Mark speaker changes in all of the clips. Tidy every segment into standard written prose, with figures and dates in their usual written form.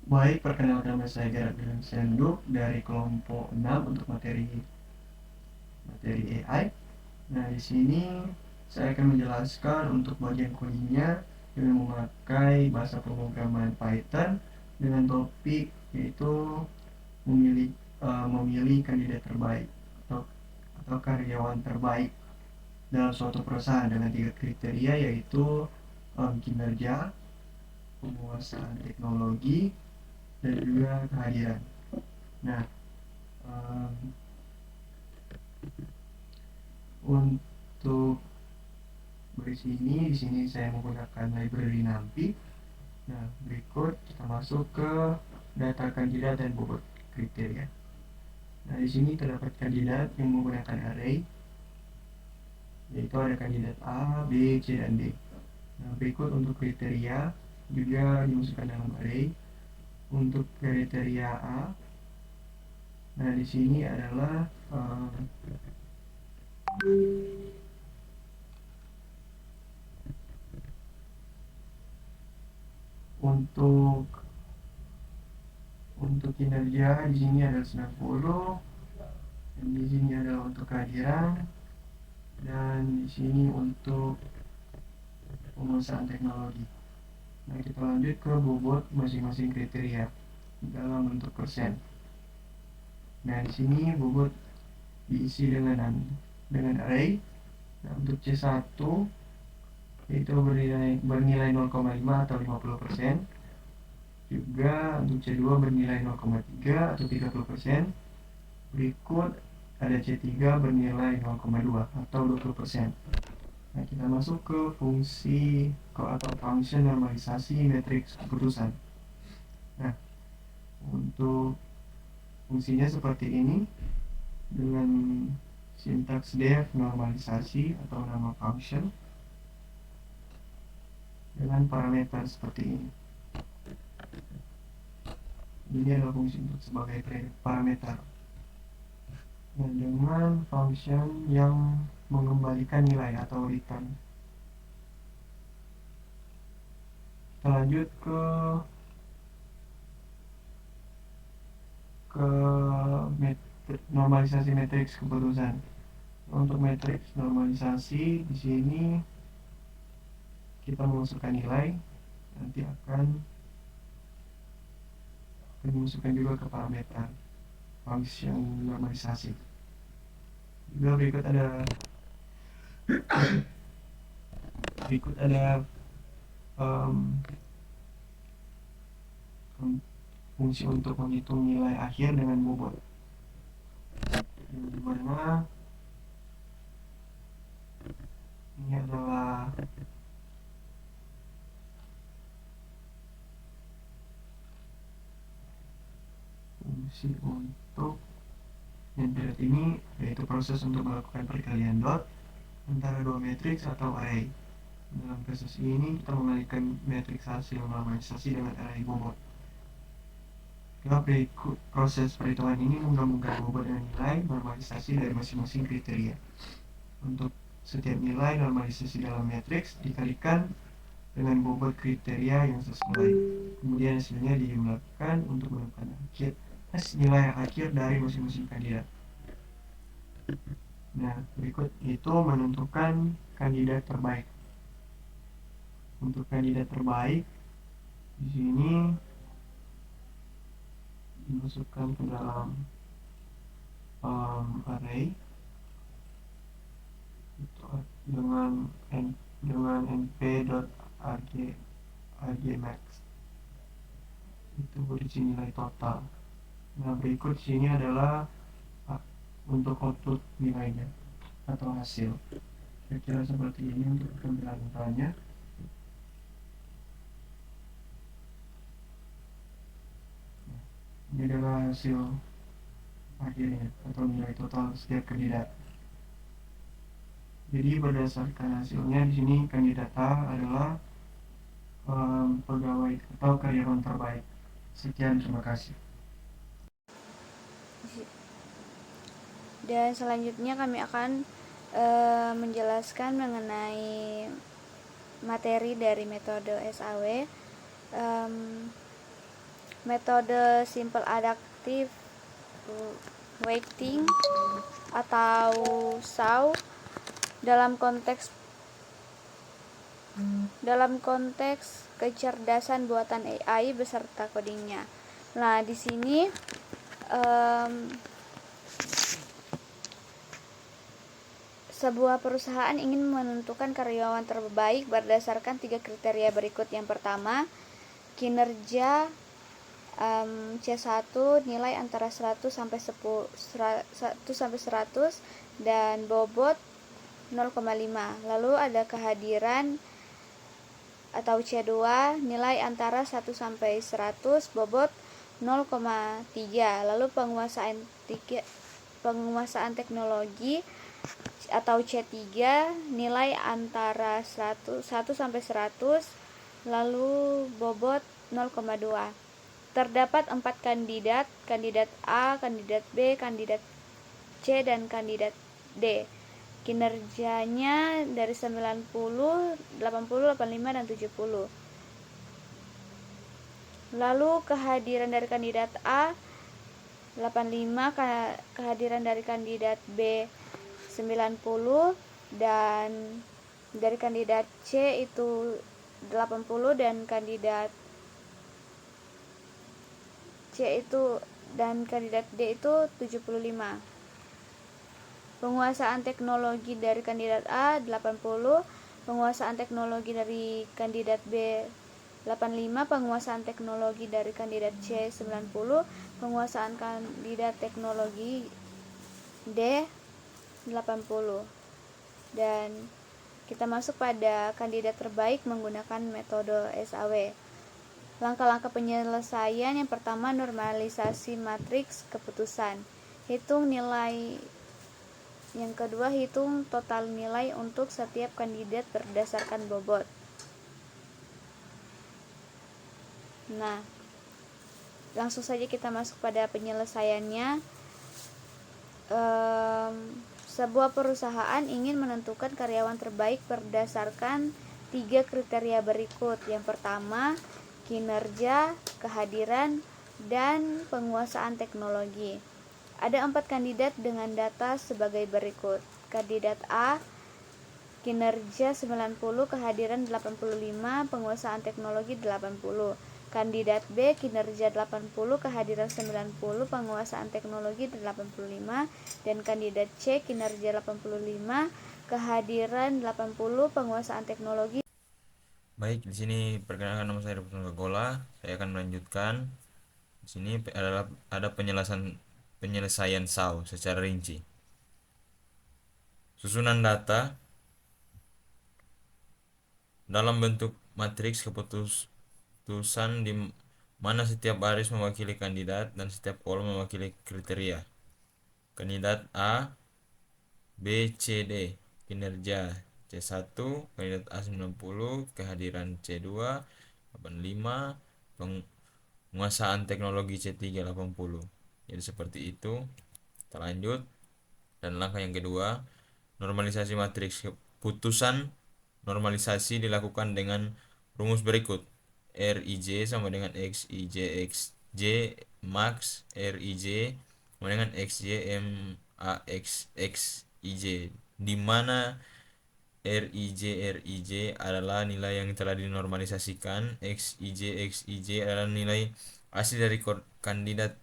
Speaker 1: Baik, perkenalkan nama saya Gerard William Senduk dari kelompok 6 untuk materi AI. Nah, di sini saya akan menjelaskan untuk bagian codingnya dengan memakai bahasa pemrograman Python dengan topik yaitu memilih memilih kandidat terbaik atau karyawan terbaik dalam suatu perusahaan dengan 3 kriteria yaitu kinerja, penguasaan teknologi, dan juga kehadiran. Nah, um, untuk berisi ini, di sini saya menggunakan library NumPy. Nah, berikut kita masuk ke data kandidat dan bobot kriteria. Nah, di sini terdapat kandidat yang menggunakan array, yaitu ada kandidat A, B, C, dan D. Nah, berikut untuk kriteria juga dimasukkan dalam array. Untuk kriteria A, nah di sini adalah untuk kinerja di sini adalah 90, dan di sini adalah untuk kehadiran, dan di sini untuk penguasaan teknologi. Nah, kita lanjut ke bobot masing-masing kriteria dalam bentuk persen. Nah, di sini bobot diisi dengan array. Nah, untuk C1 itu bernilai 0,5 atau 50%. Juga untuk C2 bernilai 0,3 atau 30%. Berikut ada C3 bernilai 0,2 atau 20%. Nah, kita masuk ke fungsi atau function normalisasi matriks keputusan. Nah, untuk fungsinya seperti ini dengan sintaks def normalisasi atau nama function dengan parameter seperti ini. Ini adalah fungsi untuk sebagai parameter. Dan dengan function yang mengembalikan nilai atau return. Kita lanjut ke normalisasi matriks keputusan. Untuk matriks normalisasi di sini kita memasukkan nilai, nanti akan dimasukkan juga ke parameter function normalisasi. Juga berikut ada fungsi untuk menghitung nilai akhir dengan bobot, di mana ini adalah fungsi untuk yang dot ini, yaitu proses untuk melakukan perkalian dot antara dua matriks atau array. Dalam proses ini kita mengalihkan matriks hasil normalisasi dengan array bobot. Berikut proses perhitungan ini menggabungkan bobot dengan nilai normalisasi dari masing-masing kriteria. Untuk setiap nilai normalisasi dalam matriks dikalikan dengan bobot kriteria yang sesuai. Kemudian hasilnya dijumlahkan untuk menemukan nilai akhir dari masing-masing kandidat. Nah, berikut itu menentukan kandidat terbaik. Untuk kandidat terbaik di sini dimasukkan ke dalam array itu dengan np.argmax itu berisi nilai total. Nah, berikut sini adalah untuk output nilainya atau hasil. Kira-kira seperti ini untuk tampilannya. Ini adalah hasil akhirnya atau nilai total setiap kandidat. Jadi berdasarkan hasilnya di sini kandidat A adalah pegawai atau karyawan terbaik. Sekian, terima kasih.
Speaker 2: Dan selanjutnya kami akan menjelaskan mengenai materi dari metode SAW. metode simple adaptive weighting atau SAW dalam konteks kecerdasan buatan AI beserta codingnya. Nah, di sini sebuah perusahaan ingin menentukan karyawan terbaik berdasarkan 3 kriteria berikut. Yang pertama, kinerja C1 nilai antara 100 sampai 100 dan bobot 0,5. Lalu ada kehadiran atau C2 nilai antara 1 sampai 100, bobot 0,3. Lalu penguasaan teknologi atau C3 nilai antara 1 sampai 100, lalu bobot 0,2. Terdapat 4 kandidat A, kandidat B, kandidat C, dan kandidat D. Kinerjanya dari 90, 80, 85, dan 70. Lalu kehadiran dari kandidat A 85, kehadiran dari kandidat B 90, dan dari kandidat C itu 80, dan kandidat C itu dan kandidat D itu 75. Penguasaan teknologi dari kandidat A 80, penguasaan teknologi dari kandidat B 85, penguasaan teknologi dari kandidat C 90, penguasaan kandidat teknologi D 80. Dan kita masuk pada kandidat terbaik menggunakan metode SAW. Langkah-langkah penyelesaian: yang pertama, normalisasi matriks keputusan. Hitung nilai. Yang kedua, hitung total nilai untuk setiap kandidat berdasarkan bobot. Nah, langsung saja kita masuk pada penyelesaiannya. Sebuah perusahaan ingin menentukan karyawan terbaik berdasarkan 3 kriteria berikut. Yang pertama, kinerja, kehadiran, dan penguasaan teknologi. Ada 4 kandidat dengan data sebagai berikut. Kandidat A, kinerja 90, kehadiran 85, penguasaan teknologi 80. Kandidat B, kinerja 80, kehadiran 90, penguasaan teknologi 85. Dan kandidat C, kinerja 85, kehadiran 80, penguasaan teknologi.
Speaker 3: Baik, di sini perkenalkan, nama saya Dr. Gola. Saya akan melanjutkan. Di sini ada penyelesaian SAW secara rinci. Susunan data dalam bentuk matriks keputusan di mana setiap baris mewakili kandidat dan setiap kolom mewakili kriteria. Kandidat A, B, C, D. Kinerja C1, kandidat A 90, kehadiran C2 85, penguasaan teknologi C3 80. Jadi seperti itu. Kita lanjut. Dan langkah yang kedua, normalisasi matriks keputusan. Normalisasi dilakukan dengan rumus berikut. Rij sama dengan Xij Xj max Rij sama dengan Xj Max Xij, di mana Rij adalah nilai yang telah dinormalisasikan. Xij adalah nilai asli dari kandidat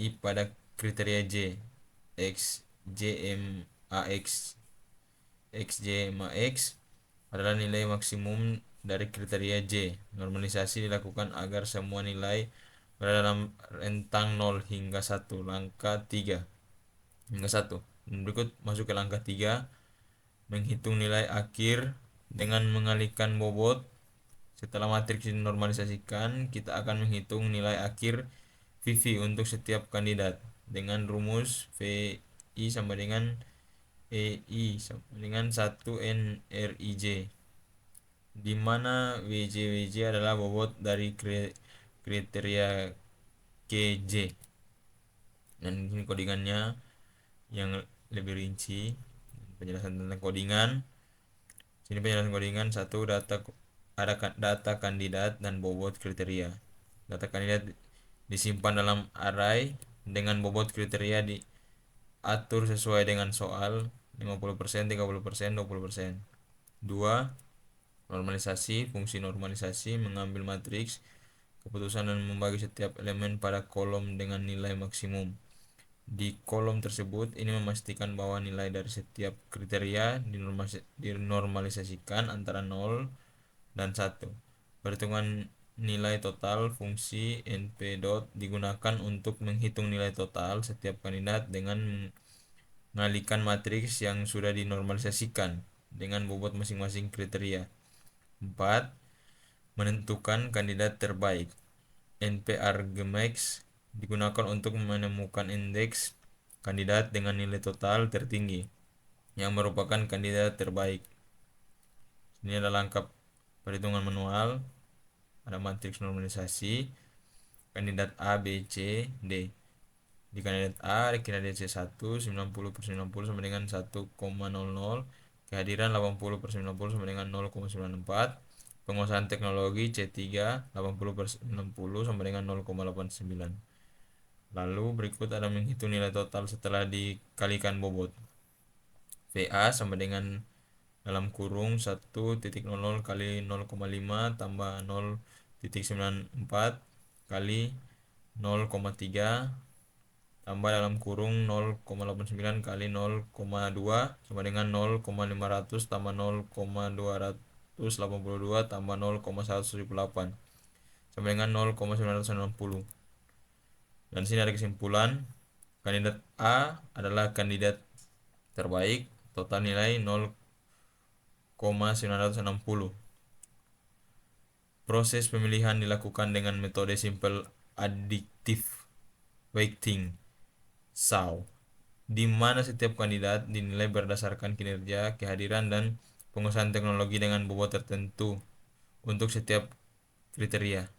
Speaker 3: I pada kriteria J. Xj Max adalah nilai maksimum dari kriteria J. Normalisasi dilakukan agar semua nilai berada dalam rentang 0 hingga 1. Langkah 3 hingga 1. Berikut masuk ke langkah 3. Menghitung nilai akhir dengan mengalihkan bobot. Setelah matriks dinormalisasikan, kita akan menghitung nilai akhir VV untuk setiap kandidat dengan rumus VI sama dengan EI sama dengan 1 NRIJ, di mana WJ adalah bobot dari kriteria KJ. Dan ini codingannya yang lebih rinci, penjelasan tentang codingan. Sini penjelasan codingan. 1. Data kandidat dan bobot kriteria. Data kandidat disimpan dalam array dengan bobot kriteria diatur sesuai dengan soal 50%, 30%, 20%. 2. Normalisasi. Fungsi normalisasi mengambil matriks keputusan dan membagi setiap elemen pada kolom dengan nilai maksimum. Di kolom tersebut ini memastikan bahwa nilai dari setiap kriteria dinormalisasikan antara 0 dan 1. Perhitungan nilai total fungsi np dot digunakan untuk menghitung nilai total setiap kandidat dengan mengalihkan matriks yang sudah dinormalisasikan dengan bobot masing-masing kriteria. 4. Menentukan kandidat terbaik. np-argmax digunakan untuk menemukan indeks kandidat dengan nilai total tertinggi yang merupakan kandidat terbaik. Ini adalah lengkap perhitungan manual. Ada matriks normalisasi kandidat A, B, C, D. Di kandidat A kandidat C1 90/90 sama dengan 1,00, kehadiran 80/90 sama dengan 0,94, penguasaan teknologi C3 80/90 sama dengan 0,89. Lalu berikut ada menghitung nilai total setelah dikalikan bobot. VA sama dengan dalam kurung 1.00 kali 0,5 tambah 0.94 kali 0,3 tambah dalam kurung 0,89 kali 0,2 sama dengan 0,500 tambah 0,282 tambah 0,118 sama dengan 0,960. Dan sini ada kesimpulan, kandidat A adalah kandidat terbaik, total nilai 0,960. Proses pemilihan dilakukan dengan metode simple additive weighting (SAW), di mana setiap kandidat dinilai berdasarkan kinerja, kehadiran, dan penguasaan teknologi dengan bobot tertentu untuk setiap kriteria.